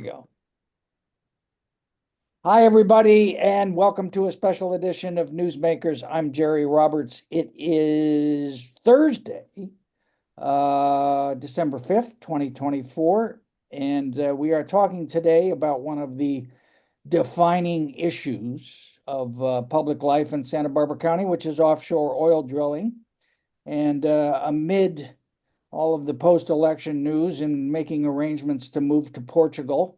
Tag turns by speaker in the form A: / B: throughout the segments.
A: We go. Hi, everybody, and welcome to a special edition of Newsmakers. I'm Jerry Roberts. It is Thursday, December 5th, 2024, and we are talking today about one of the defining issues of public life in Santa Barbara County, which is offshore oil drilling. And amid all of the post-election news and making arrangements to move to Portugal,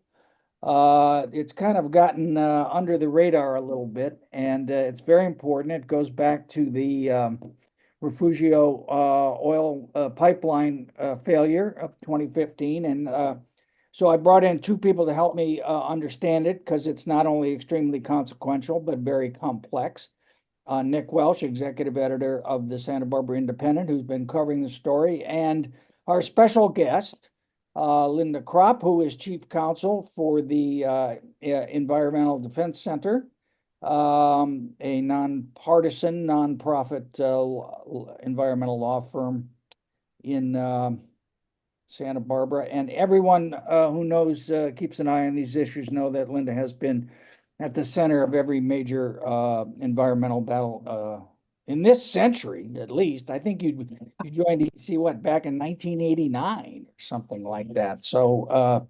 A: it's kind of gotten under the radar a little bit, and it's very important. It goes back to the Refugio oil pipeline failure of 2015. And so I brought in two people to help me understand it, because it's not only extremely consequential, but very complex. Nick Welsh, executive editor of the Santa Barbara Independent, who's been covering the story, and our special guest, Linda Krop, who is chief counsel for the Environmental Defense Center, a nonpartisan, nonprofit environmental law firm in Santa Barbara. And everyone who knows, keeps an eye on these issues, know that Linda has been at the center of every major environmental battle in this century, at least. I think you joined EDC, back in 1989 or something like that. So,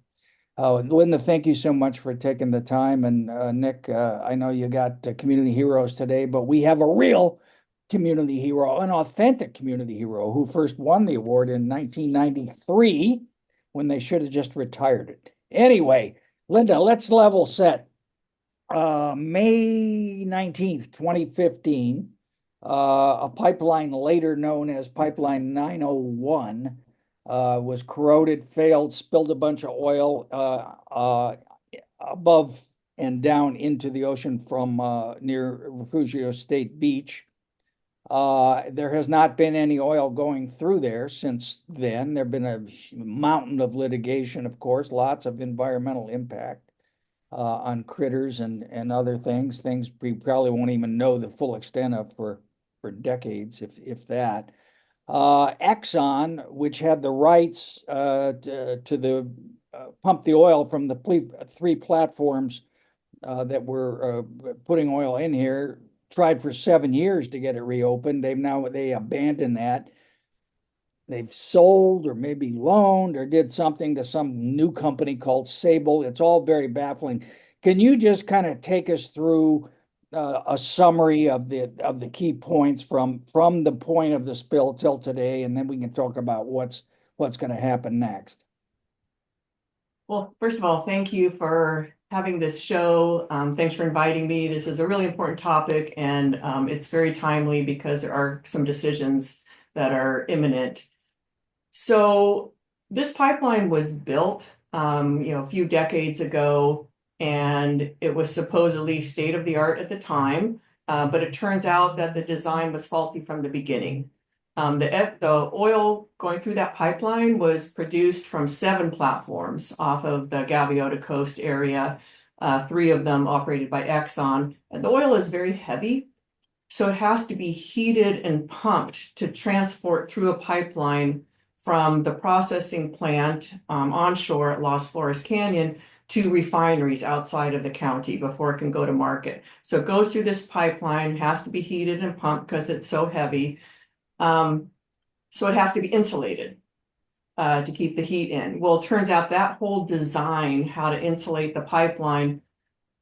A: Linda, thank you so much for taking the time. And Nick, I know you got community heroes today, but we have a real community hero, an authentic community hero, who first won the award in 1993 when they should have just retired it. Anyway, Linda, let's level set. May 19th, 2015, a pipeline later known as Pipeline 901 was corroded, failed, spilled a bunch of oil above and down into the ocean from near Refugio State Beach. There has not been any oil going through there since then. There have been a mountain of litigation, of course, lots of environmental impact on critters and other things we probably won't even know the full extent of for decades, if that. Exxon, which had the rights to pump the oil from the three platforms that were putting oil in here, tried for 7 years to get it reopened. They abandoned that. They've sold or maybe loaned or did something to some new company called Sable. It's all very baffling. Can you just kind of take us through a summary of the key points from the point of the spill till today, and then we can talk about what's going to happen next?
B: Well, first of all, thank you for having this show. Thanks for inviting me. This is a really important topic, and it's very timely because there are some decisions that are imminent. So this pipeline was built, a few decades ago, and it was supposedly state of the art at the time. But it turns out that the design was faulty from the beginning. The oil going through that pipeline was produced from 7 platforms off of the Gaviota Coast area, 3 of them operated by Exxon. And the oil is very heavy, so it has to be heated and pumped to transport through a pipeline from the processing plant onshore at Las Flores Canyon to refineries outside of the county before it can go to market. So it goes through this pipeline, has to be heated and pumped because it's so heavy. So it has to be insulated to keep the heat in. Well, it turns out that whole design, how to insulate the pipeline,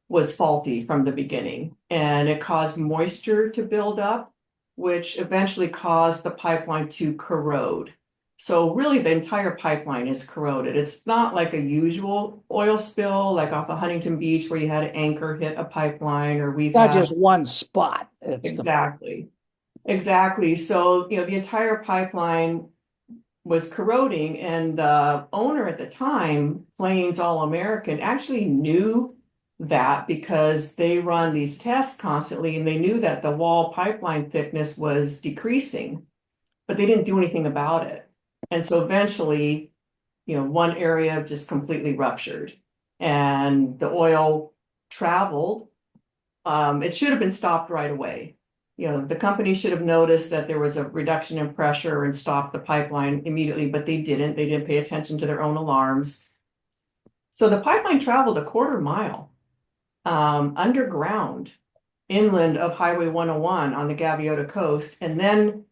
B: was faulty from the beginning, and it caused moisture to build up, which eventually caused the pipeline to corrode. So really the entire pipeline is corroded. It's not like a usual oil spill, like off of Huntington Beach where you had an anchor hit a pipeline, or we've
A: Not
B: had
A: just one spot.
B: Exactly. So, the entire pipeline was corroding, and the owner at the time, Plains All American, actually knew that because they run these tests constantly, and they knew that the wall pipeline thickness was decreasing, but they didn't do anything about it. And so eventually, one area just completely ruptured, and the oil traveled. It should have been stopped right away. The company should have noticed that there was a reduction in pressure and stopped the pipeline immediately, but they didn't. They didn't pay attention to their own alarms. So the pipeline traveled a quarter mile underground, inland of Highway 101 on the Gaviota coast, and then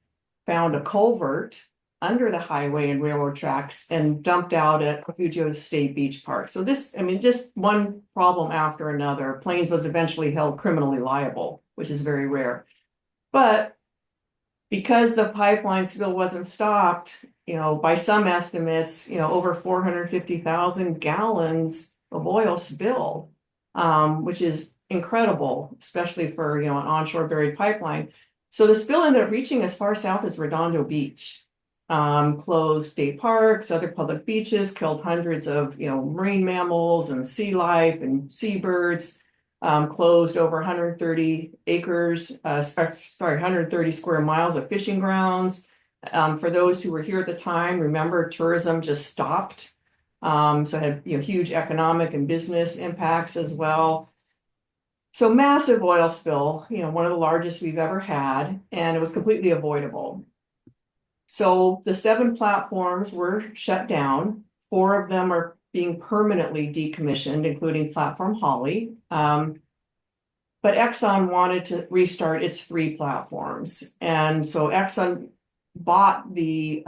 B: found a culvert under the highway and railroad tracks and dumped out at Refugio State Beach Park. So this, I mean, just one problem after another. Plains was eventually held criminally liable, which is very rare. But because the pipeline spill wasn't stopped, by some estimates, over 450,000 gallons of oil spilled, which is incredible, especially for, an onshore buried pipeline. So the spill ended up reaching as far south as Redondo Beach, closed state parks, other public beaches, killed hundreds of, marine mammals and sea life and seabirds, closed over 130 acres, 130 square miles of fishing grounds. For those who were here at the time, remember tourism just stopped. So it had, huge economic and business impacts as well. So massive oil spill, one of the largest we've ever had, and it was completely avoidable. So the 7 platforms were shut down. 4 of them are being permanently decommissioned, including Platform Holly. But Exxon wanted to restart its 3 platforms. And so Exxon bought the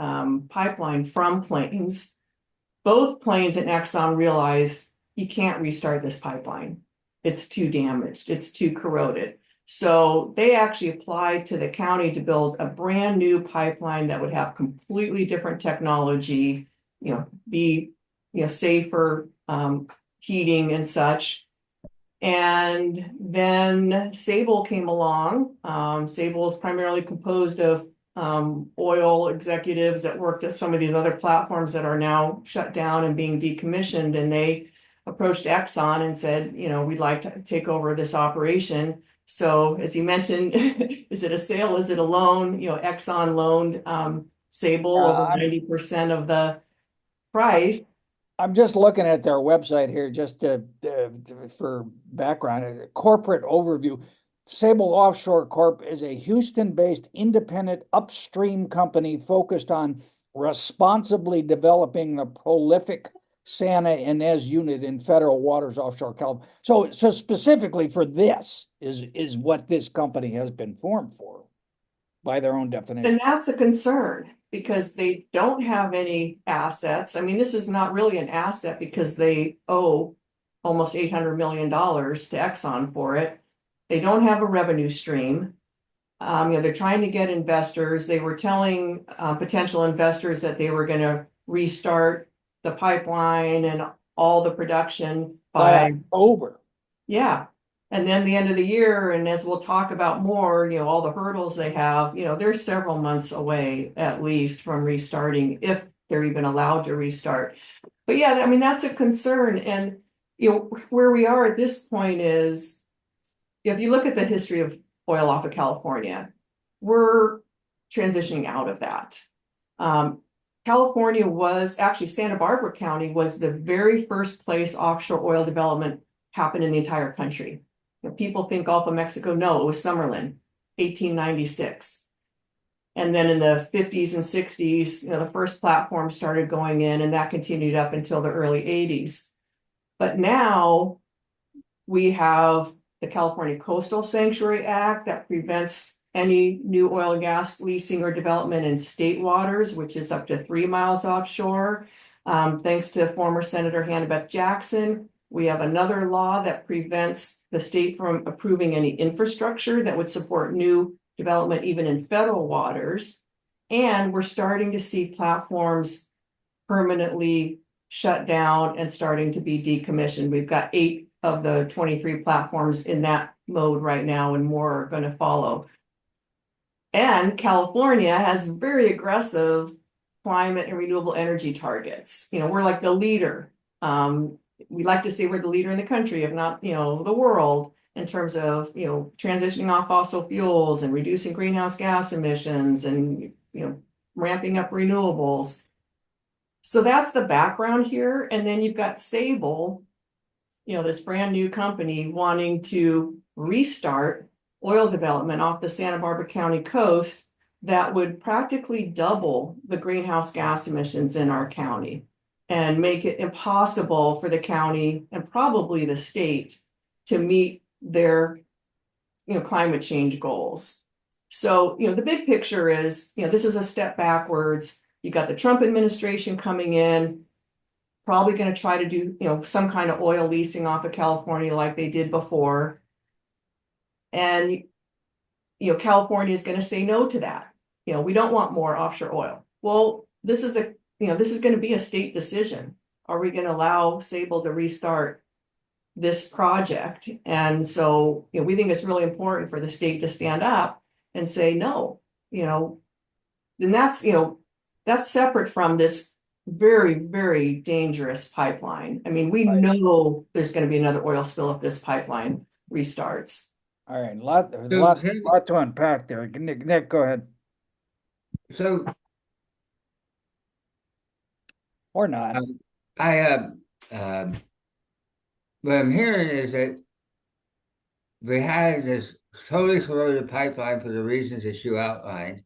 B: pipeline from Plains. Both Plains and Exxon realized you can't restart this pipeline. It's too damaged, it's too corroded. So they actually applied to the county to build a brand new pipeline that would have completely different technology, be, safer heating and such. And then Sable came along. Sable is primarily composed of oil executives that worked at some of these other platforms that are now shut down and being decommissioned. And they approached Exxon and said, we'd like to take over this operation. So as you mentioned, is it a sale? Is it a loan? Exxon loaned Sable over 90% of the price.
A: I'm just looking at their website here just for background, a corporate overview. Sable Offshore Corp is a Houston-based independent upstream company focused on responsibly developing the prolific Santa Ynez unit in federal waters offshore California. So specifically for this is what this company has been formed for by their own definition.
B: And that's a concern because they don't have any assets. I mean, this is not really an asset because they owe almost $800 million to Exxon for it. They don't have a revenue stream. They're trying to get investors. They were telling potential investors that they were going to restart the pipeline and all the production by
A: October.
B: Yeah. And then the end of the year, and as we'll talk about more, all the hurdles they have, they're several months away at least from restarting, if they're even allowed to restart. But yeah, I mean, that's a concern. And, where we are at this point is, if you look at the history of oil off of California, we're transitioning out of that. California was actually Santa Barbara County was the very first place offshore oil development happened in the entire country. People think Gulf of Mexico. No, it was Summerlin, 1896. And then in the 50s and 60s, the first platform started going in, and that continued up until the early 80s. But now we have the California Coastal Sanctuary Act that prevents any new oil and gas leasing or development in state waters, which is up to 3 miles offshore. Thanks to former Senator Hannah Beth Jackson, we have another law that prevents the state from approving any infrastructure that would support new development, even in federal waters. And we're starting to see platforms permanently shut down and starting to be decommissioned. We've got 8 of the 23 platforms in that mode right now, and more are going to follow. And California has very aggressive climate and renewable energy targets. We're like the leader. We like to say we're the leader in the country, if not, the world, in terms of, transitioning off fossil fuels and reducing greenhouse gas emissions and, ramping up renewables. So that's the background here. And then you've got Sable, this brand new company wanting to restart oil development off the Santa Barbara County coast that would practically double the greenhouse gas emissions in our county. and make it impossible for the county and probably the state to meet their, climate change goals. So, the big picture is, this is a step backwards. You got the Trump administration coming in, probably going to try to do, some kind of oil leasing off of California like they did before. And, California is going to say no to that. We don't want more offshore oil. Well, this is going to be a state decision. Are we going to allow Sable to restart this project? And so, we think it's really important for the state to stand up and say no, and that's separate from this very, very dangerous pipeline. I mean, we
A: Right.
B: know there's going to be another oil spill if this pipeline restarts.
A: All right,
C: So,
A: lot to unpack there. Nick, go ahead.
C: so
A: Or not.
C: I what I'm hearing is that we had this totally corroded pipeline for the reasons that you outlined.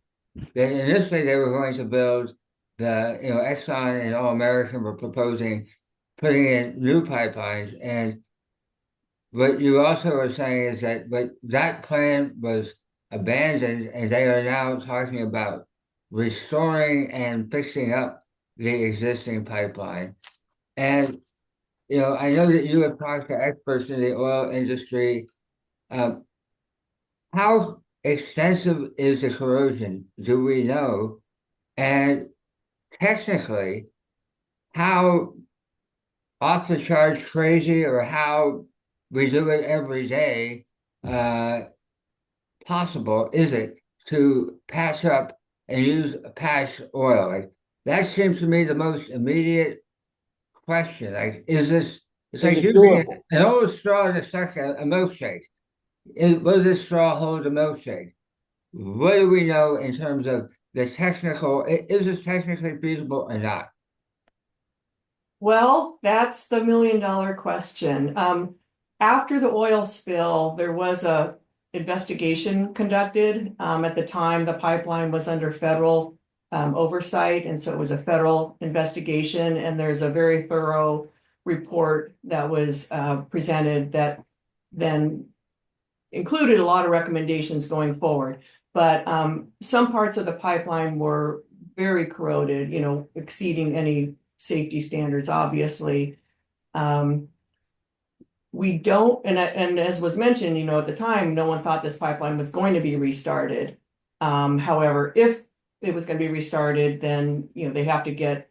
C: That initially they were going to build Exxon and All American were proposing putting in new pipelines, and what you also are saying is that plan was abandoned, and they are now talking about restoring and fixing up the existing pipeline. And I know that you have talked to experts in the oil industry. How extensive is the corrosion? Do we know? And technically, how off the charts crazy or how we do it every day possible is it to patch up and use patch oil? Like that seems to me the most immediate question. Like, is this? It's
A: Is
C: like
A: it
C: using
A: doable?
C: an old straw to suck a milkshake. Was this straw hold a milkshake? What do we know in terms of the technical? Is this technically feasible or not?
B: Well, that's the $1 million question. After the oil spill, there was a investigation conducted. At the time, the pipeline was under federal oversight, and so it was a federal investigation. And there's a very thorough report that was presented that then included a lot of recommendations going forward. But some parts of the pipeline were very corroded, exceeding any safety standards, obviously. We don't, and as was mentioned, at the time, no one thought this pipeline was going to be restarted. However, if it was going to be restarted, then, they have to get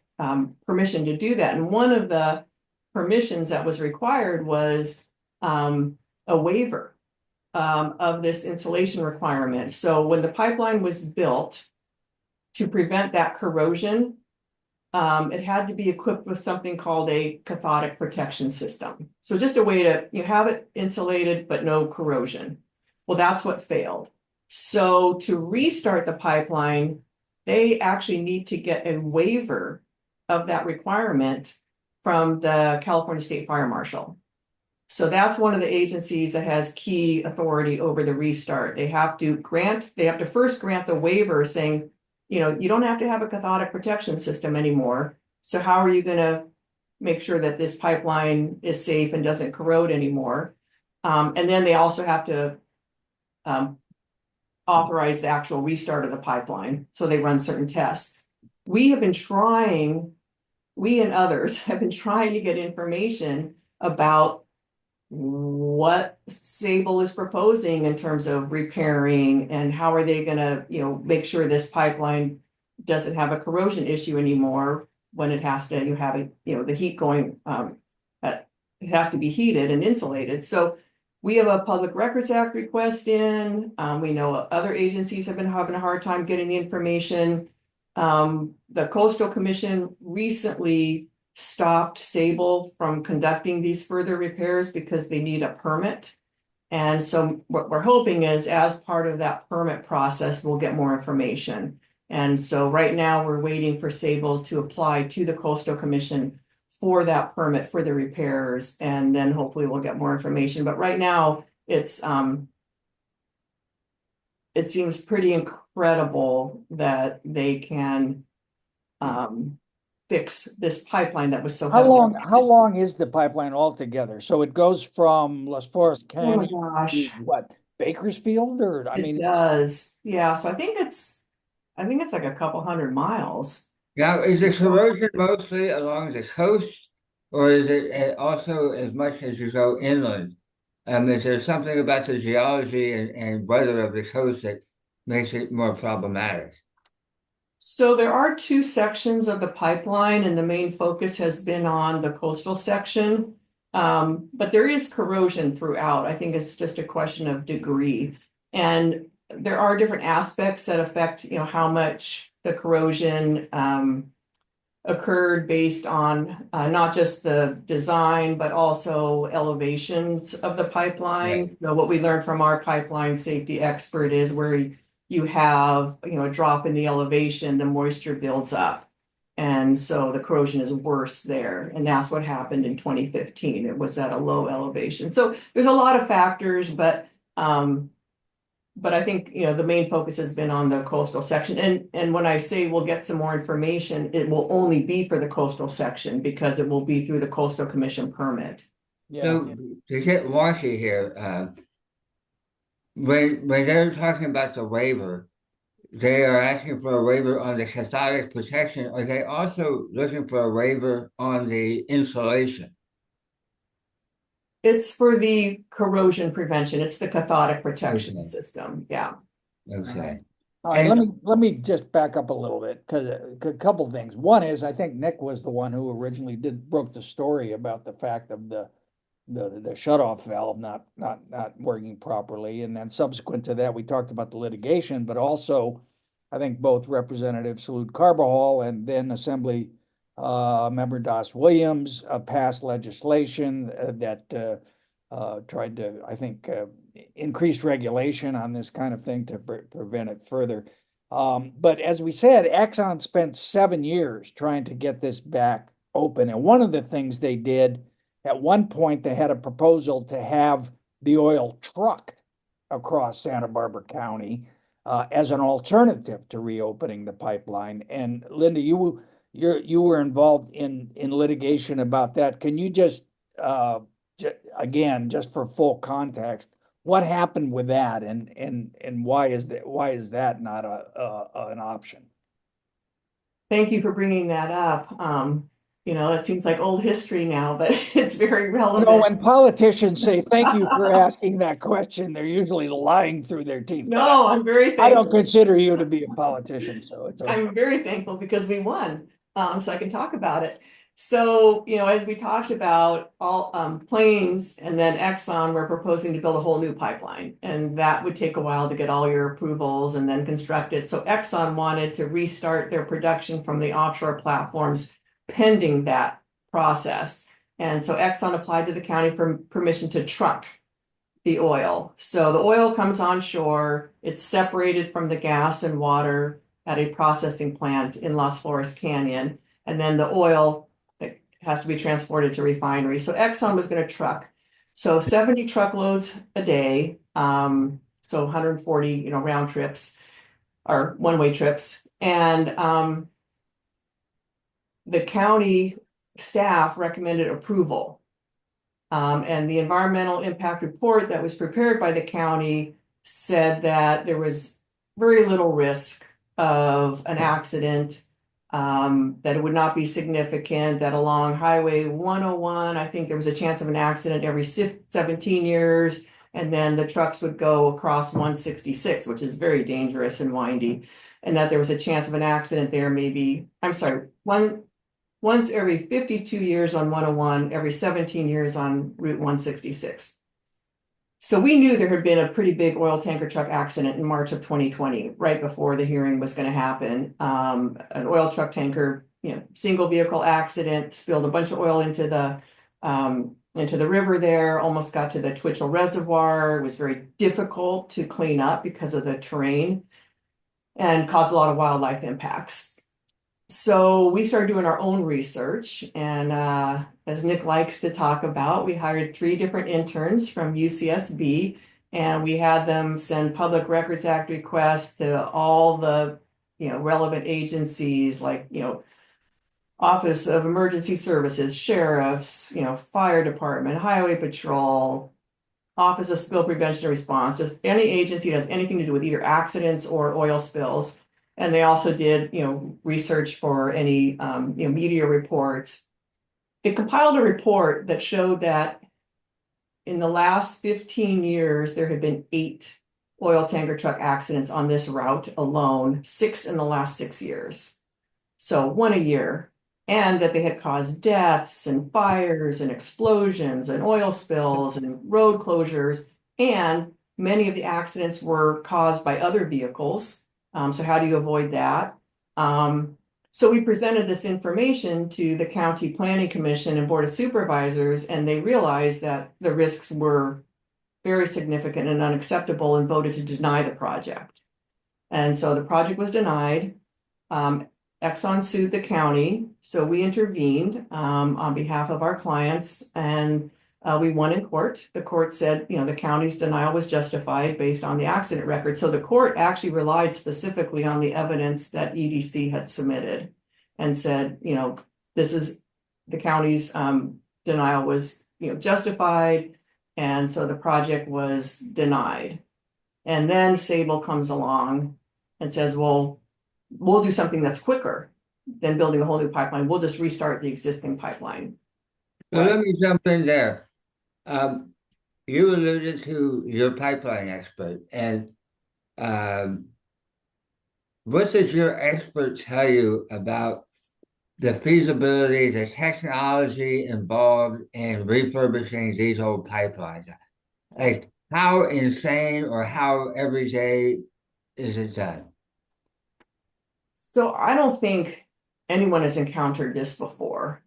B: permission to do that. And one of the permissions that was required was a waiver of this insulation requirement. So when the pipeline was built to prevent that corrosion, it had to be equipped with something called a cathodic protection system. So just a way to have it insulated, but no corrosion. Well, that's what failed. So to restart the pipeline, they actually need to get a waiver of that requirement from the California State Fire Marshal. So that's one of the agencies that has key authority over the restart. They have to first grant the waiver saying, you don't have to have a cathodic protection system anymore. So how are you going to make sure that this pipeline is safe and doesn't corrode anymore? And then they also have to authorize the actual restart of the pipeline. So they run certain tests. We and others have been trying to get information about what Sable is proposing in terms of repairing and how are they going to, make sure this pipeline doesn't have a corrosion issue anymore when it has to, have the heat going, it has to be heated and insulated. So we have a Public Records Act request in. We know other agencies have been having a hard time getting the information. The Coastal Commission recently stopped Sable from conducting these further repairs because they need a permit. And so what we're hoping is as part of that permit process, we'll get more information. And so right now we're waiting for Sable to apply to the Coastal Commission for that permit for the repairs. And then hopefully we'll get more information. But right now it seems pretty incredible that they can fix this pipeline that was so
A: How
B: heavily.
A: how long is the pipeline altogether? So it goes from Las Flores
B: Oh my
A: Canyon to
B: gosh,
A: what, Bakersfield, or, I
B: it
A: mean,
B: does. Yeah, so I think it's like a couple hundred miles.
C: Now, is the corrosion mostly along the coast, or is it also as much as you go inland? Is there something about the geology and weather of the coast that makes it more problematic?
B: So there are two sections of the pipeline, and the main focus has been on the coastal section. But there is corrosion throughout. I think it's just a question of degree. And there are different aspects that affect, how much the corrosion occurred based on not just the design, but also elevations of the pipeline.
C: Right.
B: So what we learned from our pipeline safety expert is where you have, a drop in the elevation, the moisture builds up. And so the corrosion is worse there. And that's what happened in 2015. It was at a low elevation. So there's a lot of factors, but I think, the main focus has been on the coastal section. And when I say we'll get some more information, it will only be for the coastal section because it will be through the Coastal Commission permit.
A: yeah.
C: So to get washy here, when they're talking about the waiver, they are asking for a waiver on the cathodic protection. Are they also looking for a waiver on the insulation?
B: It's for the corrosion prevention. It's the cathodic protection
C: Okay.
B: system. Yeah.
C: Okay.
A: All right,
C: And
A: let me just back up a little bit, because a couple things. One is, I think Nick was the one who originally broke the story about the fact of the shutoff valve not working properly. And then subsequent to that, we talked about the litigation, but also I think both Representative Salute Carbajal and then Assembly Member Das Williams passed legislation that tried to, I think, increase regulation on this kind of thing to prevent it further. But as we said, Exxon spent 7 years trying to get this back open. And one of the things they did, at one point, they had a proposal to have the oil trucked across Santa Barbara County as an alternative to reopening the pipeline. And Linda, you were involved in litigation about that. Can you just again, just for full context, what happened with that, and why is that not an option?
B: Thank you for bringing that up. That seems like old history now, but it's very relevant.
A: When politicians say thank you for asking that question, they're usually lying through their teeth.
B: No, I'm very
A: I don't
B: thankful.
A: consider you to be a politician, so it's okay.
B: I'm very thankful because we won, so I can talk about it. So, as we talked about, all Plains and then Exxon were proposing to build a whole new pipeline, and that would take a while to get all your approvals and then construct it. So Exxon wanted to restart their production from the offshore platforms pending that process. And so Exxon applied to the county for permission to truck the oil. So the oil comes onshore, it's separated from the gas and water at a processing plant in Las Flores Canyon, and then the oil has to be transported to refinery. So Exxon was going to truck. So 70 truckloads a day, so 140, round trips or one-way trips. And the county staff recommended approval. And the environmental impact report that was prepared by the county said that there was very little risk of an accident, that it would not be significant, that along Highway 101, I think there was a chance of an accident every 17 years, and then the trucks would go across 166, which is very dangerous and windy, and that there was a chance of an accident there once every 52 years on 101, every 17 years on Route 166. So we knew there had been a pretty big oil tanker truck accident in March of 2020, right before the hearing was going to happen. An oil truck tanker, single vehicle accident, spilled a bunch of oil into the river there, almost got to the Twitchell Reservoir. It was very difficult to clean up because of the terrain and caused a lot of wildlife impacts. So we started doing our own research, and as Nick likes to talk about, we hired 3 different interns from UCSB, and we had them send Public Records Act requests to all the relevant agencies like Office of Emergency Services, sheriffs, fire department, highway patrol, Office of Spill Prevention and Response, just any agency that has anything to do with either accidents or oil spills. And they also did, research for any, media reports. They compiled a report that showed that in the last 15 years, there had been 8 oil tanker truck accidents on this route alone, 6 in the last 6 years. So 1 a year. And that they had caused deaths and fires and explosions and oil spills and road closures. And many of the accidents were caused by other vehicles. So how do you avoid that? So we presented this information to the County Planning Commission and Board of Supervisors, and they realized that the risks were very significant and unacceptable and voted to deny the project. And so the project was denied. Exxon sued the county, so we intervened on behalf of our clients, and we won in court. The court said, the county's denial was justified based on the accident record. So the court actually relied specifically on the evidence that EDC had submitted and said, this is the county's denial was, justified, and so the project was denied. And then Sable comes along and says, well, we'll do something that's quicker than building a whole new pipeline. We'll just restart the existing pipeline.
C: Well, let me jump in there. You alluded to your pipeline expert, and what does your expert tell you about the feasibility, the technology involved in refurbishing these old pipelines? Like, how insane or how every day is it done?
B: So I don't think anyone has encountered this before.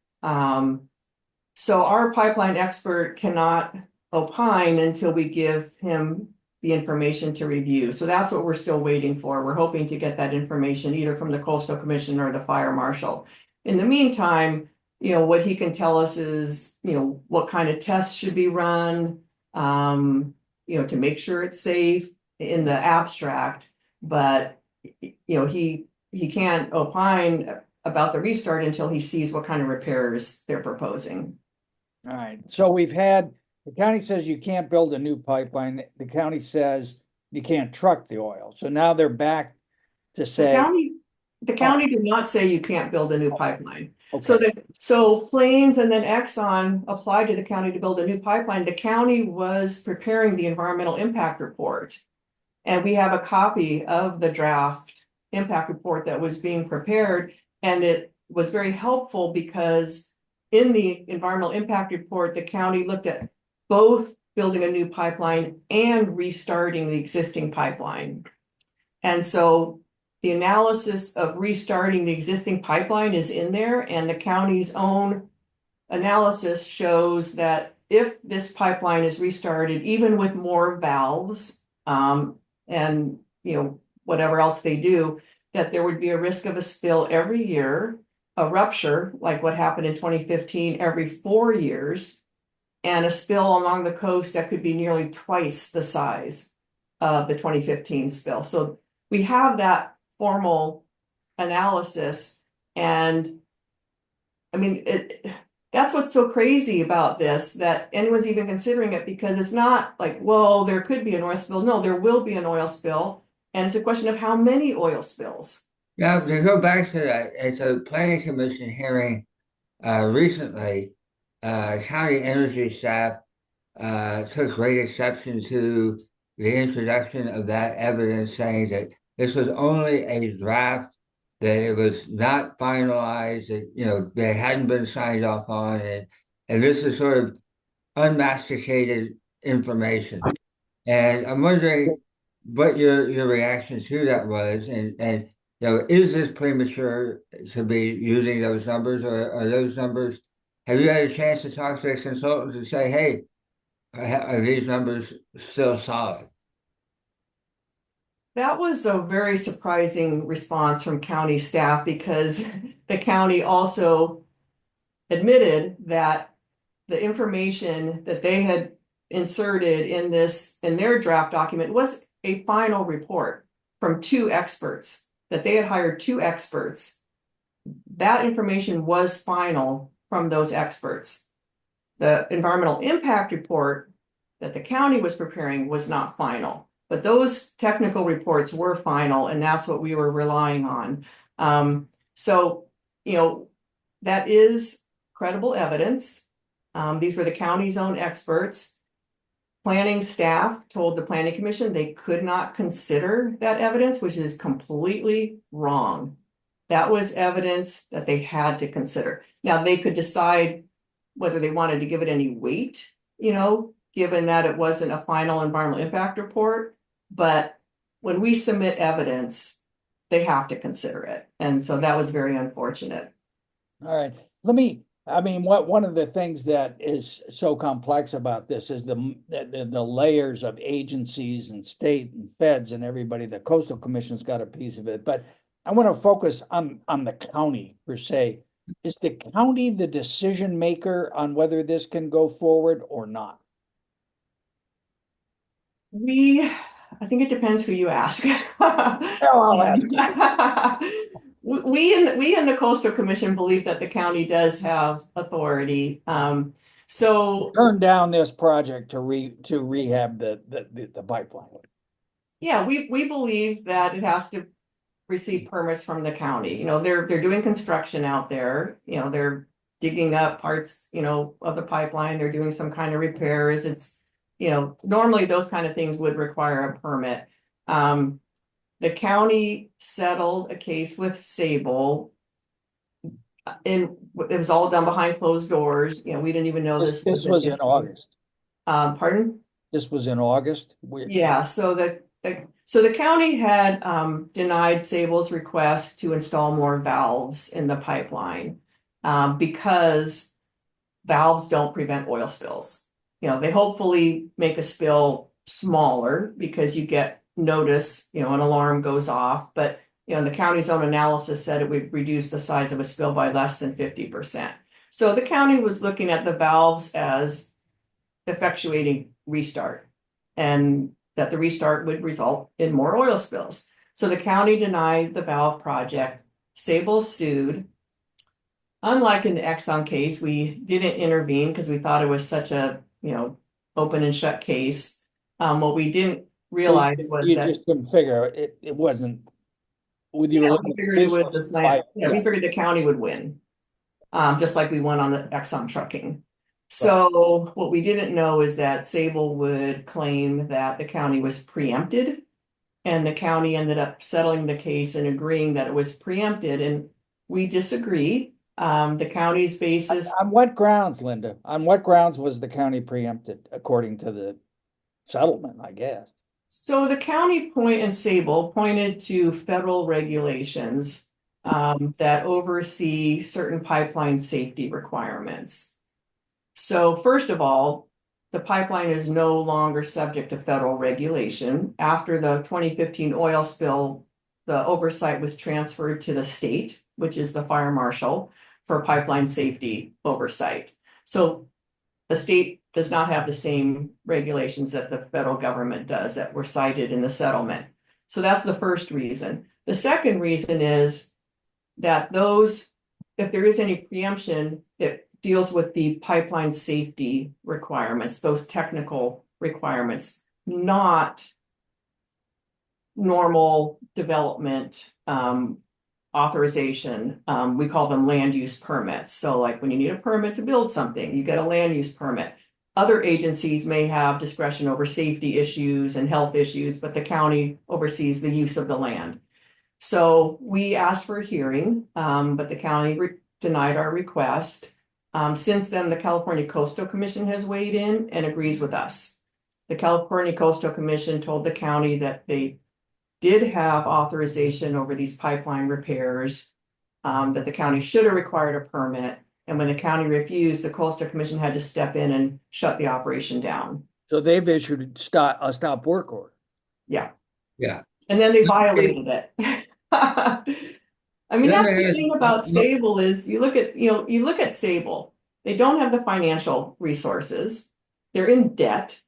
B: So our pipeline expert cannot opine until we give him the information to review. So that's what we're still waiting for. We're hoping to get that information either from the Coastal Commission or the Fire Marshal. In the meantime, what he can tell us is, what kind of tests should be run, to make sure it's safe in the abstract. But, he can't opine about the restart until he sees what kind of repairs they're proposing.
A: All right, so the county says you can't build a new pipeline. The county says you can't truck the oil. So now they're back to say.
B: The county did not say you can't build a new pipeline.
A: Okay.
B: So Plains and then Exxon applied to the county to build a new pipeline. The county was preparing the environmental impact report. And we have a copy of the draft impact report that was being prepared. And it was very helpful because in the environmental impact report, the county looked at both building a new pipeline and restarting the existing pipeline. And so the analysis of restarting the existing pipeline is in there, and the county's own analysis shows that if this pipeline is restarted, even with more valves, and whatever else they do, that there would be a risk of a spill every year, a rupture, like what happened in 2015, every 4 years, and a spill along the coast that could be nearly twice the size of the 2015 spill. So we have that formal analysis, and I mean, that's what's so crazy about this, that anyone's even considering it, because it's not like, well, there could be an oil spill. No, there will be an oil spill. And it's a question of how many oil spills.
C: Yeah, to go back to that, at the Planning Commission hearing recently, county energy staff took great exception to the introduction of that evidence, saying that this was only a draft, that it was not finalized, that they hadn't been signed off on it, and this is sort of unmasticated information. And I'm wondering what your reaction to that was, and is this premature to be using those numbers, or are those numbers? Have you had a chance to talk to the consultants and say, hey, are these numbers still solid?
B: That was a very surprising response from county staff, because the county also admitted that the information that they had inserted in their draft document was a final report from 2 experts, that they had hired 2 experts that information was final from those experts. The environmental impact report that the county was preparing was not final, but those technical reports were final, and that's what we were relying on. So, you know, that is credible evidence. These were the county's own experts. Planning staff told the planning commission they could not consider that evidence, which is completely wrong. That was evidence that they had to consider. Now, they could decide whether they wanted to give it any weight, you know, given that it wasn't a final environmental impact report. But when we submit evidence, they have to consider it. And so that was very unfortunate.
A: All right, one of the things that is so complex about this is the layers of agencies and state and feds and everybody. The Coastal Commission's got a piece of it, but I want to focus on the county per se. Is the county the decision maker on whether this can go forward or not?
B: I think it depends who you ask.
A: I'll ask you.
B: We in the Coastal Commission believe that the county does have authority. So
A: Turn down this project to rehab the pipeline.
B: yeah, we believe that it has to receive permits from the county. You know, they're doing construction out there. You know, they're digging up parts, you know, of the pipeline. They're doing some kind of repairs. It's, you know, normally those kind of things would require a permit. The county settled a case with Sable, and it was all done behind closed doors. You know, we didn't even know
A: This was in August.
B: Pardon?
A: This was in August.
B: Yeah, so the county had denied Sable's request to install more valves in the pipeline because valves don't prevent oil spills. You know, they hopefully make a spill smaller because you get notice, you know, an alarm goes off, but you know, the county's own analysis said it would reduce the size of a spill by less than 50%. So the county was looking at the valves as effectuating restart, and that the restart would result in more oil spills. So the county denied the valve project. Sable sued. Unlike in the Exxon case, we didn't intervene because we thought it was such a, you know, open and shut case. What we didn't realize was
A: you
B: that
A: just couldn't figure it wasn't with your
B: we figured it was a slant. Yeah, we figured the county would win, just like we won on the Exxon trucking. So what we didn't know is that Sable would claim that the county was preempted, and the county ended up settling the case and agreeing that it was preempted, and we disagree. The county's basis.
A: On what grounds, Linda? On what grounds was the county preempted according to the settlement, I guess?
B: So the county and Sable pointed to federal regulations that oversee certain pipeline safety requirements. So first of all, the pipeline is no longer subject to federal regulation. After the 2015 oil spill, the oversight was transferred to the state, which is the fire marshal, for pipeline safety oversight. So the state does not have the same regulations that the federal government does that were cited in the settlement. So that's the first reason. The second reason is that if there is any preemption, it deals with the pipeline safety requirements, those technical requirements, not normal development authorization. We call them land use permits. So like when you need a permit to build something, you get a land use permit. Other agencies may have discretion over safety issues and health issues, but the county oversees the use of the land. So we asked for a hearing, but the county denied our request. Since then, the California Coastal Commission has weighed in and agrees with us. The California Coastal Commission told the county that they did have authorization over these pipeline repairs, that the county should have required a permit. And when the county refused, the Coastal Commission had to step in and shut the operation down.
A: So they've issued a stop work order.
B: Yeah.
C: Yeah.
B: And then they violated it. I mean, that's the thing about Sable is you look at Sable, they don't have the financial resources. They're in debt.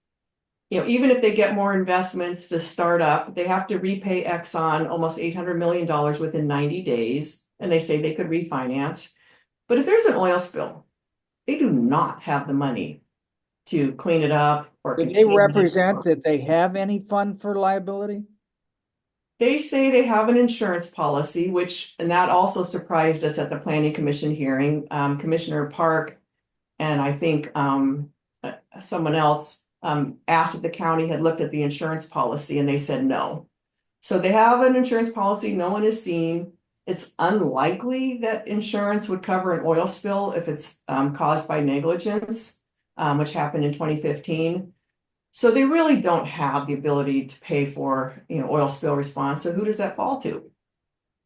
B: You know, even if they get more investments to start up, they have to repay Exxon almost $800 million within 90 days. and they say they could refinance. But if there's an oil spill, they do not have the money to clean it up or
A: Do they
B: contain it.
A: represent that they have any fund for liability?
B: They say they have an insurance policy, and that also surprised us at the planning commission hearing. Commissioner Park and I think someone else asked if the county had looked at the insurance policy, and they said no. So they have an insurance policy no one has seen. It's unlikely that insurance would cover an oil spill if it's caused by negligence, which happened in 2015. So they really don't have the ability to pay for, oil spill response. So who does that fall to?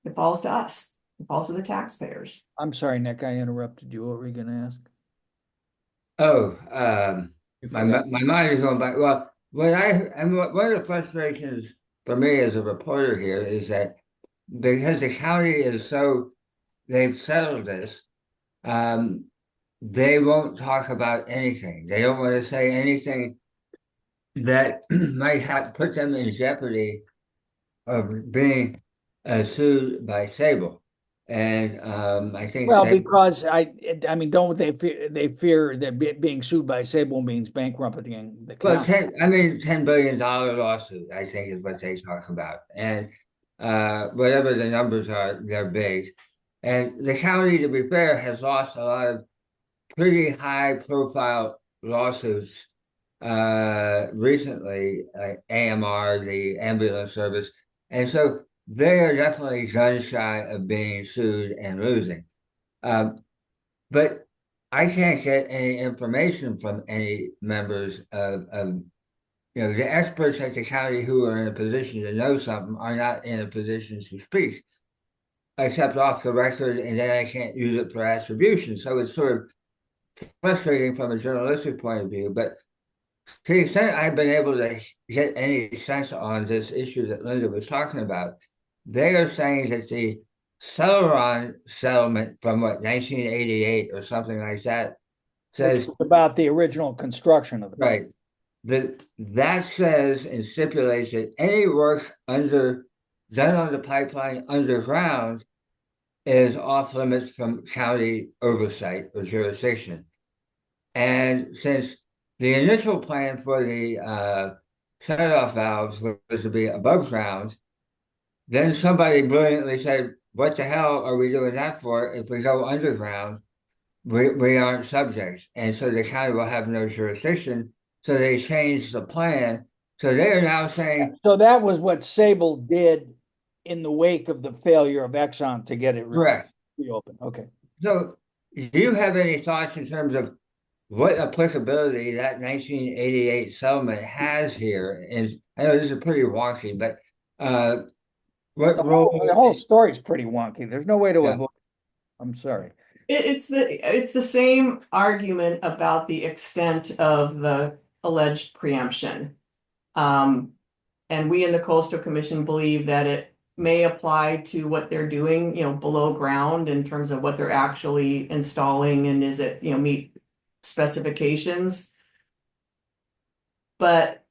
B: It falls to us. It falls to the taxpayers.
A: I'm sorry, Nick, I interrupted you. What were you going to ask?
C: Oh,
A: You
C: my
A: forgot.
C: mind is going back. Well, one of the frustrations for me as a reporter here is that because the county is they've settled this, they won't talk about anything. They don't want to say anything that might put them in jeopardy of being sued by Sable. And I think
A: Well,
C: Sable,
A: because I mean, don't they fear that being sued by Sable means bankrupting the
C: well,
A: county?
C: $10 billion lawsuit, I think is what they talk about. And whatever the numbers are, they're big. And the county, to be fair, has lost a lot of pretty high profile lawsuits recently, like AMR, the ambulance service. And so they are definitely gun shy of being sued and losing. But I can't get any information from any members of the experts at the county who are in a position to know something are not in a position to speak, except off the record, and then I can't use it for attribution. So it's sort of frustrating from a journalistic point of view. But to the extent I've been able to get any sense on this issue that Linda was talking about, they are saying that the Celeron settlement from 1988 or something like that says,
A: About the original construction of the
C: right, that says and stipulates that any work done on the pipeline underground is off limits from county oversight or jurisdiction. And since the initial plan for the shut-off valves was to be above ground, then somebody brilliantly said, what the hell are we doing that for? If we go underground, we aren't subjects. And so the county will have no jurisdiction. So they changed the plan. So they are now saying,
A: So that was what Sable did in the wake of the failure of Exxon to get it
C: correct.
A: reopened. Okay.
C: So do you have any thoughts in terms of what applicability that 1988 settlement has here? And I know this is pretty wonky, but what
A: The
C: role?
A: whole story's pretty wonky. There's no way to
C: Yeah.
A: avoid. I'm sorry.
B: It's the same argument about the extent of the alleged preemption. And we in the Coastal Commission believe that it may apply to what they're doing, below ground in terms of what they're actually installing, and is it, meet specifications. But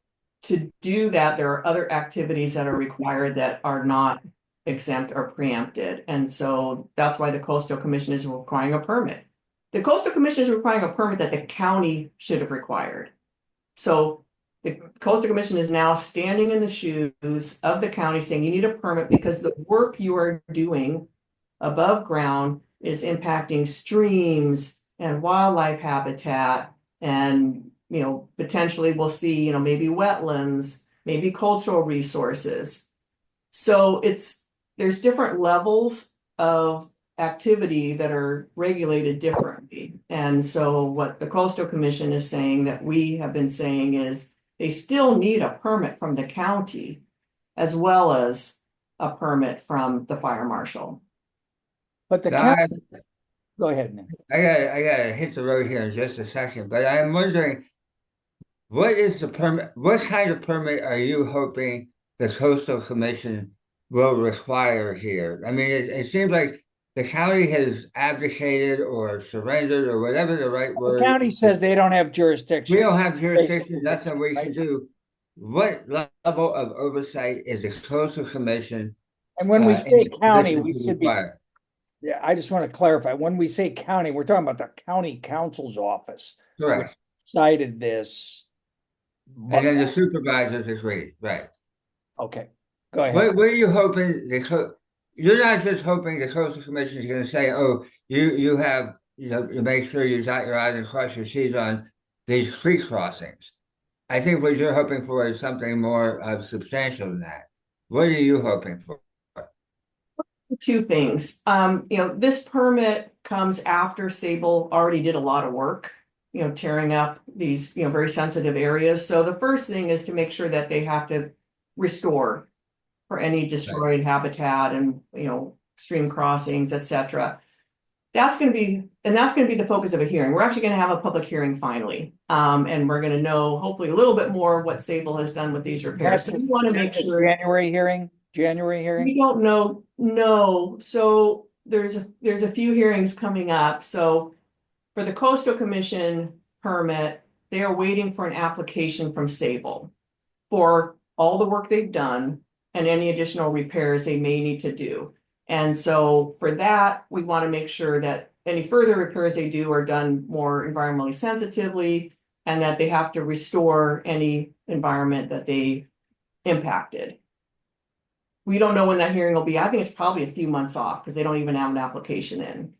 B: to do that, there are other activities that are required that are not exempt or preempted. And so that's why the Coastal Commission is requiring a permit. The Coastal Commission is requiring a permit that the county should have required. So the Coastal Commission is now standing in the shoes of the county saying you need a permit because the work you are doing above ground is impacting streams and wildlife habitat, and potentially we'll see maybe wetlands, maybe cultural resources. So there's different levels of activity that are regulated differently. And so what the Coastal Commission is saying, that we have been saying, is they still need a permit from the county as well as a permit from the fire marshal.
A: But the county, go ahead, Nick.
C: I gotta hit the road here in just a second, but I'm wondering, what is the permit? What kind of permit are you hoping the Coastal Commission will require here? I mean, it seems like the county has abdicated or surrendered or whatever the right word.
A: The county says they don't have jurisdiction.
C: We don't have jurisdiction. That's what we should do. What level of oversight is the Coastal Commission?
A: And when we say county, we should be Yeah, I just want to clarify, when we say county, we're talking about the county council's office, which
C: Correct.
A: cited this.
C: And
A: But,
C: then the supervisors agree, right?
A: okay, go ahead.
C: What are you hoping you're not just hoping the coastal commission is going to say, oh, you have, you make sure you dot your i's and cross your t's on these creek crossings. I think what you're hoping for is something more substantial than that. What are you hoping for?
B: Two things. This permit comes after Sable already did a lot of work, tearing up these, very sensitive areas. So the first thing is to make sure that they have to restore for any destroyed habitat and, stream crossings, etc. That's going to be the focus of a hearing. We're actually going to have a public hearing finally. And we're going to know hopefully a little bit more what Sable has done with these repairs. So we want to make sure.
A: January hearing?
B: We don't know, no. So there's a few hearings coming up. So for the Coastal Commission permit, they are waiting for an application from Sable for all the work they've done and any additional repairs they may need to do. And so for that, we want to make sure that any further repairs they do are done more environmentally sensitively and that they have to restore any environment that they impacted. We don't know when that hearing will be. I think it's probably a few months off because they don't even have an application in.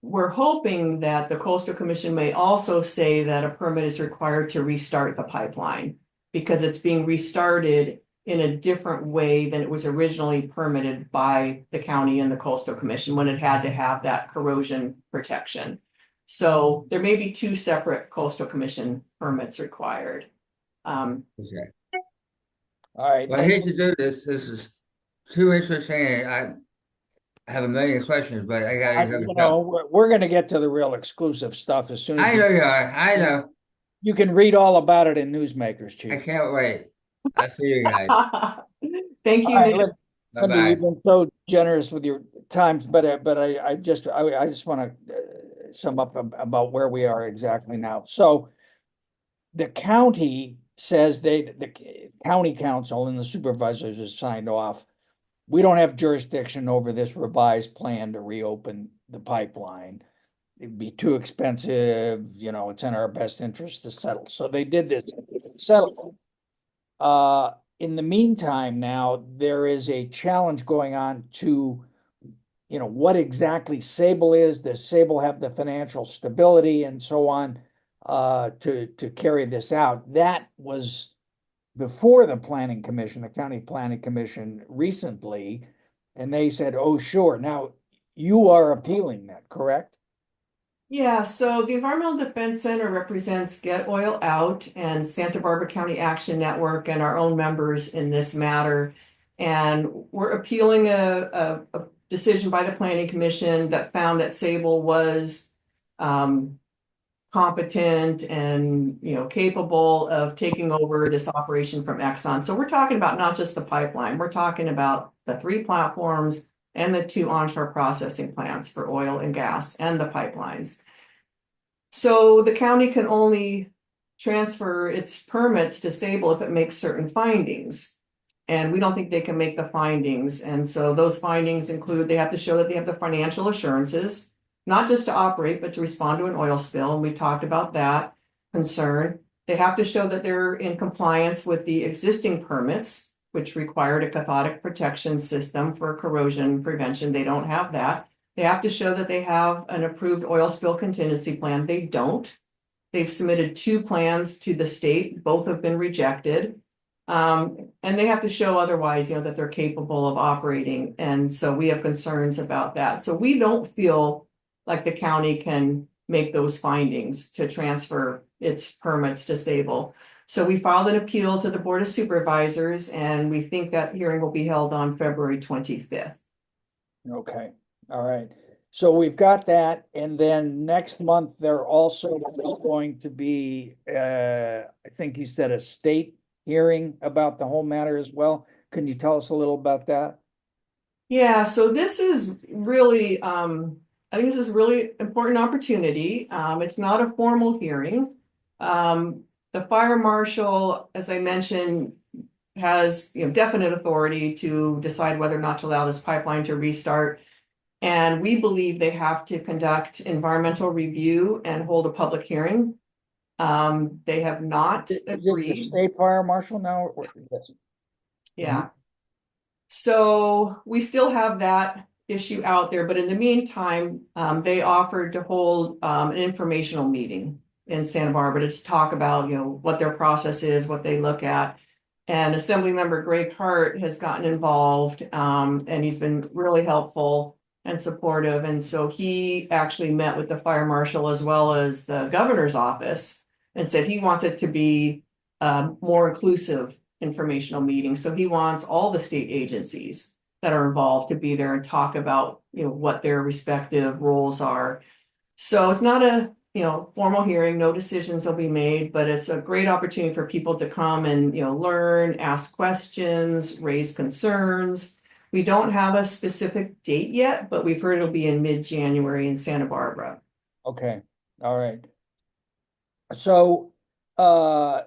B: We're hoping that the Coastal Commission may also say that a permit is required to restart the pipeline because it's being restarted in a different way than it was originally permitted by the county and the Coastal Commission when it had to have that corrosion protection. So there may be two separate Coastal Commission permits required.
C: Okay.
A: All right.
C: Well, I hate to do this. This is too interesting. I have a million questions, but I gotta go.
A: We're going to get to the real exclusive stuff as soon as
C: I know you are. I know.
A: you can read all about it in Newsmakers,
C: I
A: Chief.
C: can't wait. I'll see you guys.
B: Thank you,
A: All right,
B: Nick.
A: Linda,
C: Bye-bye.
A: you've been so generous with your times, but I just want to sum up about where we are exactly now. So the county says the county council and the supervisors have signed off. We don't have jurisdiction over this revised plan to reopen the pipeline. It'd be too expensive, it's in our best interest to settle. So they did this settle. In the meantime, now there is a challenge going on to, what exactly Sable is. Does Sable have the financial stability and so on to carry this out? That was before the planning commission, the county planning commission recently, and they said, oh, sure. Now you are appealing that, correct?
B: Yeah, so the Environmental Defense Center represents Get Oil Out and Santa Barbara County Action Network and our own members in this matter. And we're appealing a decision by the Planning Commission that found that Sable was competent and capable of taking over this operation from Exxon. So we're talking about not just the pipeline, we're talking about the 3 platforms and the 2 onshore processing plants for oil and gas and the pipelines. So the county can only transfer its permits to Sable if it makes certain findings. And we don't think they can make the findings. And so those findings include they have to show that they have the financial assurances, not just to operate, but to respond to an oil spill. And we talked about that concern. They have to show that they're in compliance with the existing permits, which required a cathodic protection system for corrosion prevention. They don't have that. They have to show that they have an approved oil spill contingency plan. They don't. They've submitted 2 plans to the state. Both have been rejected. And they have to show otherwise, that they're capable of operating. And so we have concerns about that. So we don't feel like the county can make those findings to transfer its permits to Sable. So we filed an appeal to the Board of Supervisors, and we think that hearing will be held on February 25th.
A: Okay, all right. So we've got that, and then next month there also is going to be, I think you said a state hearing about the whole matter as well. Can you tell us a little about that?
B: Yeah, so this is really, I think this is a really important opportunity. It's not a formal hearing. The fire marshal, as I mentioned, has definite authority to decide whether or not to allow this pipeline to restart. And we believe they have to conduct environmental review and hold a public hearing. They have not
A: Is it the
B: agreed.
A: state fire marshal now? Yes.
B: Yeah. So we still have that issue out there, but in the meantime, they offered to hold an informational meeting in Santa Barbara to talk about, what their process is, what they look at. And Assemblymember Greg Hart has gotten involved, and he's been really helpful and supportive. And so he actually met with the fire marshal as well as the governor's office and said he wants it to be more inclusive informational meeting. So he wants all the state agencies that are involved to be there and talk about, what their respective roles are. So it's not a, formal hearing, no decisions will be made, but it's a great opportunity for people to come and, learn, ask questions, raise concerns. We don't have a specific date yet, but we've heard it'll be in mid-January in Santa Barbara.
A: Okay, all right. So, the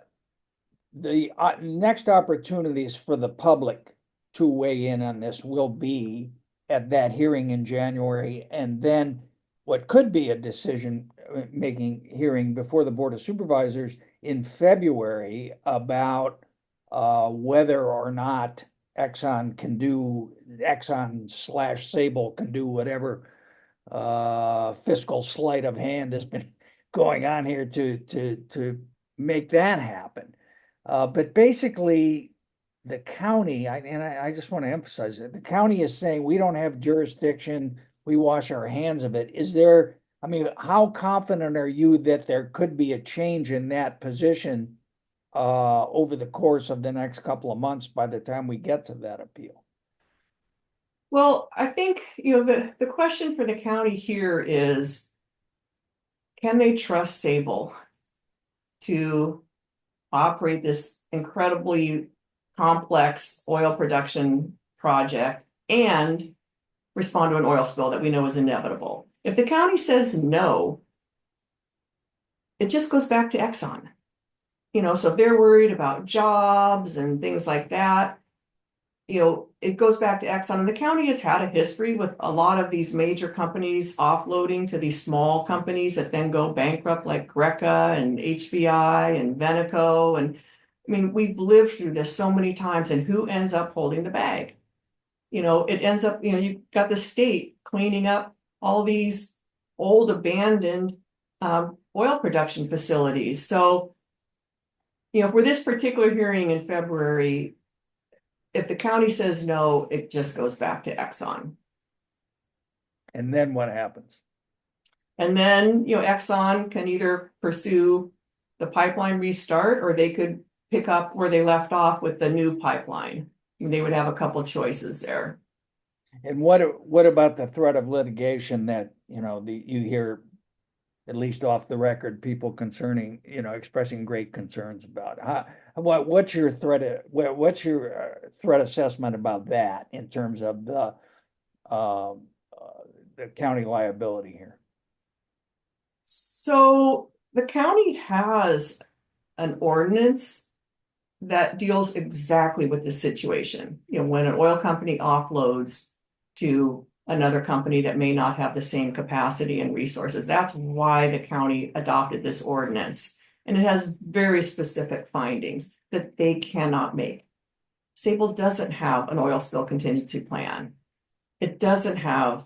A: next opportunities for the public to weigh in on this will be at that hearing in January, and then what could be a decision making hearing before the Board of Supervisors in February about whether or not Exxon slash Sable can do whatever fiscal sleight of hand has been going on here to make that happen. But basically, the county, I just want to emphasize it, the county is saying we don't have jurisdiction, we wash our hands of it. How confident are you that there could be a change in that position over the course of the next couple of months by the time we get to that appeal?
B: Well, I think, the question for the county here is, can they trust Sable to operate this incredibly complex oil production project and respond to an oil spill that we know is inevitable? If the county says no, it just goes back to Exxon. So if they're worried about jobs and things like that, it goes back to Exxon. And the county has had a history with a lot of these major companies offloading to these small companies that then go bankrupt, like Greca and HBI and Veneco. And we've lived through this so many times, and who ends up holding the bag? It ends up, you've got the state cleaning up all these old abandoned oil production facilities. So, for this particular hearing in February, if the county says no, it just goes back to Exxon.
A: And then what happens?
B: And then, Exxon can either pursue the pipeline restart, or they could pick up where they left off with the new pipeline. They would have a couple choices there.
A: And what about the threat of litigation that, you hear, at least off the record, people expressing great concerns about? What's your threat assessment about that in terms of the county liability here?
B: So the county has an ordinance that deals exactly with this situation. When an oil company offloads to another company that may not have the same capacity and resources. That's why the county adopted this ordinance. And it has very specific findings that they cannot make. Sable doesn't have an oil spill contingency plan. It doesn't have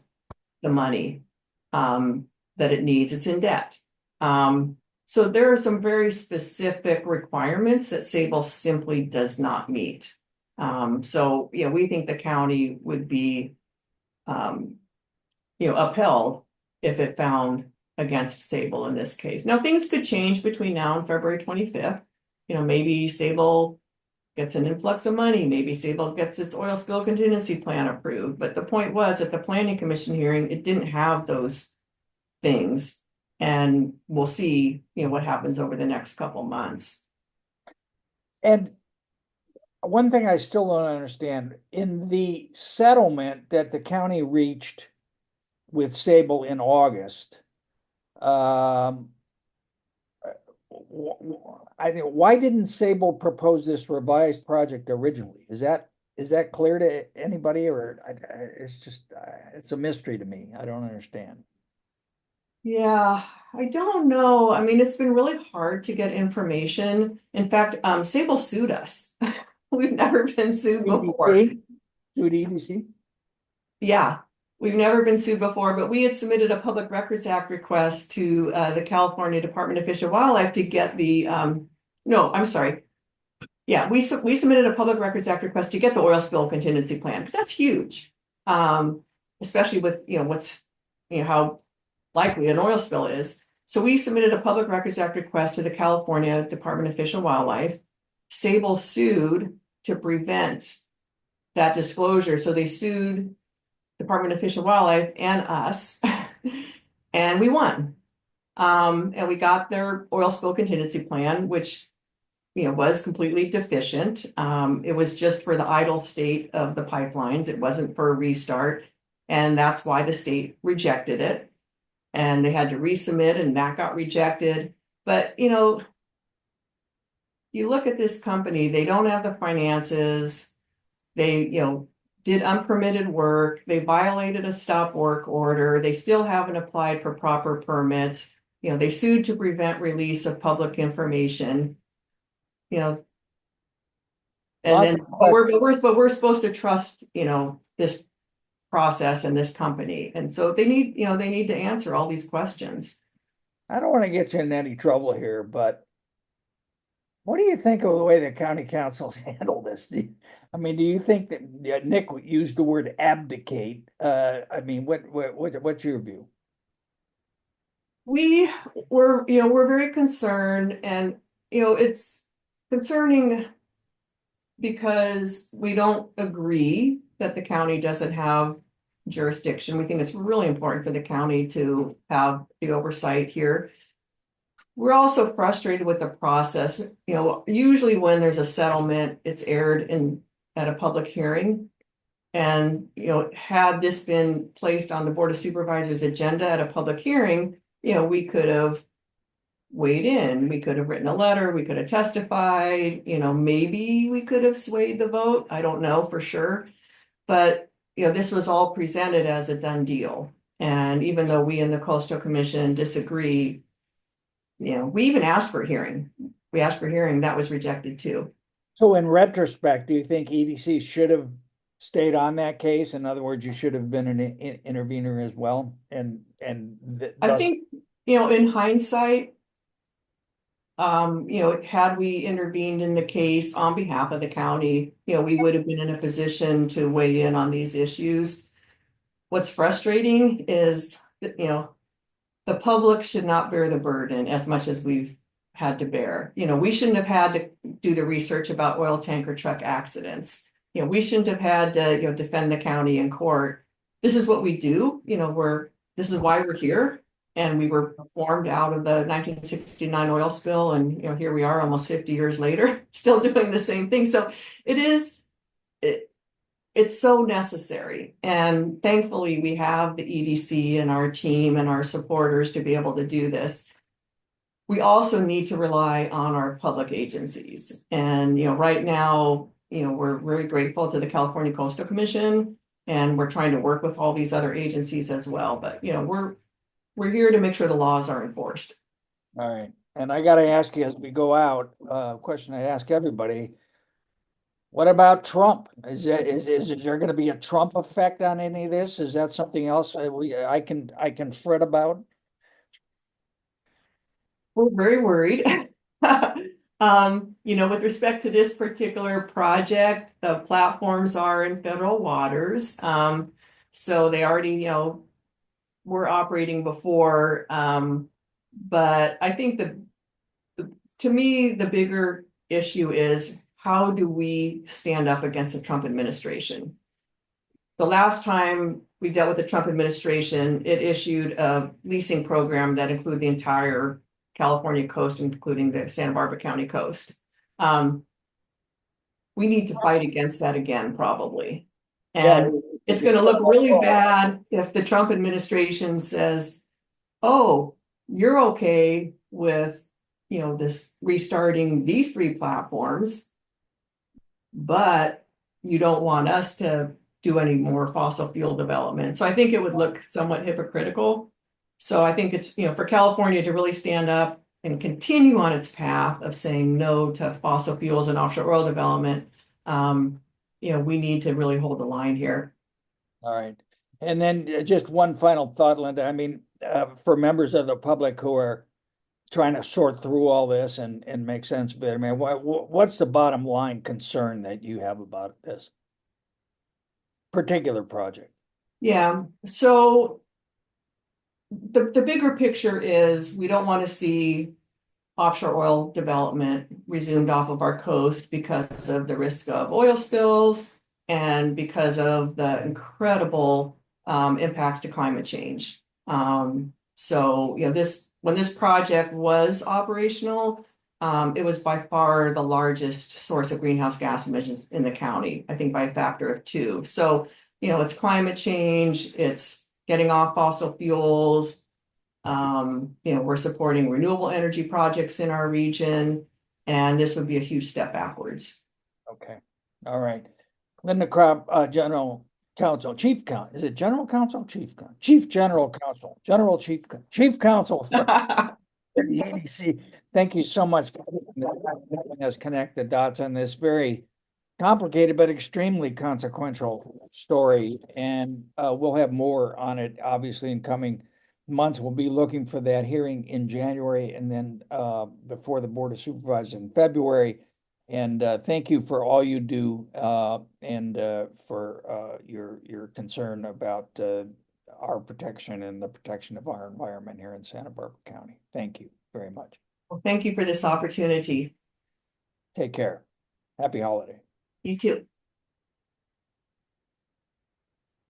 B: the money that it needs. It's in debt. So there are some very specific requirements that Sable simply does not meet. So we think the county would be upheld if it found against Sable in this case. Now, things could change between now and February 25th. Maybe Sable gets an influx of money. Maybe Sable gets its oil spill contingency plan approved. But the point was, at the Planning Commission hearing, it didn't have those things. And we'll see, what happens over the next couple months.
A: And one thing I still don't understand, in the settlement that the county reached with Sable in August, I think, why didn't Sable propose this revised project originally? Is that Is that clear to anybody, or it's just, it's a mystery to me. I don't understand.
B: Yeah, I don't know. I mean, it's been really hard to get information. In fact, Sable sued us. We've never been sued before.
A: EDC? To the EDC?
B: Yeah, we've never been sued before, but we had submitted a Public Records Act request to the California Department of Fish and Wildlife to get the no, I'm sorry. Yeah, we submitted a Public Records Act request to get the oil spill contingency plan, because that's huge. Especially with what's how likely an oil spill is. So we submitted a Public Records Act request to the California Department of Fish and Wildlife. Sable sued to prevent that disclosure. So they sued Department of Fish and Wildlife and us, and we won. And we got their oil spill contingency plan, which was completely deficient. It was just for the idle state of the pipelines. It wasn't for a restart. And that's why the state rejected it. And they had to resubmit, and that got rejected. But you look at this company, they don't have the finances. They, did unpermitted work. They violated a stop work order. They still haven't applied for proper permits. They sued to prevent release of public information. And then but we're supposed to trust, this process and this company. And so they need to answer all these questions.
A: I don't want to get you in any trouble here, but what do you think of the way the county councils handle this? Do you think that Nick used the word abdicate? What's your view?
B: We're very concerned, and it's concerning because we don't agree that the county doesn't have jurisdiction. We think it's really important for the county to have the oversight here. We're also frustrated with the process. Usually when there's a settlement, it's aired at a public hearing. And, had this been placed on the Board of Supervisors agenda at a public hearing, we could have weighed in. We could have written a letter. We could have testified. Maybe we could have swayed the vote. I don't know for sure. But, this was all presented as a done deal. And even though we in the Coastal Commission disagree, we even asked for a hearing. We asked for a hearing, that was rejected too.
A: So in retrospect, do you think EDC should have stayed on that case? In other words, you should have been an intervener as well.
B: I think, in hindsight, had we intervened in the case on behalf of the county, we would have been in a position to weigh in on these issues. What's frustrating is that, the public should not bear the burden as much as we've had to bear. We shouldn't have had to do the research about oil tanker truck accidents. We shouldn't have had to, defend the county in court. This is what we do. This is why we're here. And we were formed out of the 1969 oil spill. And, here we are almost 50 years later, still doing the same thing. So it's so necessary. And thankfully we have the EDC and our team and our supporters to be able to do this. We also need to rely on our public agencies. And, right now, we're very grateful to the California Coastal Commission, and we're trying to work with all these other agencies as well. But, we're here to make sure the laws are enforced.
A: All right. And I got to ask you as we go out, a question I ask everybody. What about Trump? Is there going to be a Trump effect on any of this? Is that something else I can fret about?
B: We're very worried. With respect to this particular project, the platforms are in federal waters. So they already, were operating before. But I think to me, the bigger issue is, how do we stand up against the Trump administration? The last time we dealt with the Trump administration, it issued a leasing program that included the entire California coast, including the Santa Barbara County coast. We need to fight against that again, probably. And it's going to look really bad if the Trump administration says, oh, you're okay with, this restarting these three platforms, but you don't want us to do any more fossil fuel development. So I think it would look somewhat hypocritical. So I think it's, for California to really stand up and continue on its path of saying no to fossil fuels and offshore oil development. We need to really hold the line here.
A: All right. And then just one final thought, Linda. I mean, for members of the public who are trying to sort through all this and make sense of it, I mean, what's the bottom line concern that you have about this particular project?
B: Yeah, so the bigger picture is we don't want to see offshore oil development resumed off of our coast because of the risk of oil spills and because of the incredible impacts to climate change. So, when this project was operational, it was by far the largest source of greenhouse gas emissions in the county, I think by a factor of 2. So, it's climate change, it's getting off fossil fuels. We're supporting renewable energy projects in our region, and this would be a huge step backwards.
A: Okay. All right. Linda Krop, General Counsel, is it General Counsel? Chief General Counsel, Chief Counsel for the EDC. Thank you so much for helping us connect the dots on this very complicated but extremely consequential story. And we'll have more on it, obviously, in coming months. We'll be looking for that hearing in January and then before the Board of Supervisors in February. And thank you for all you do and for your concern about our protection and the protection of our environment here in Santa Barbara County. Thank you very much.
B: Well, thank you for this opportunity.
A: Take care. Happy holiday.
B: You too.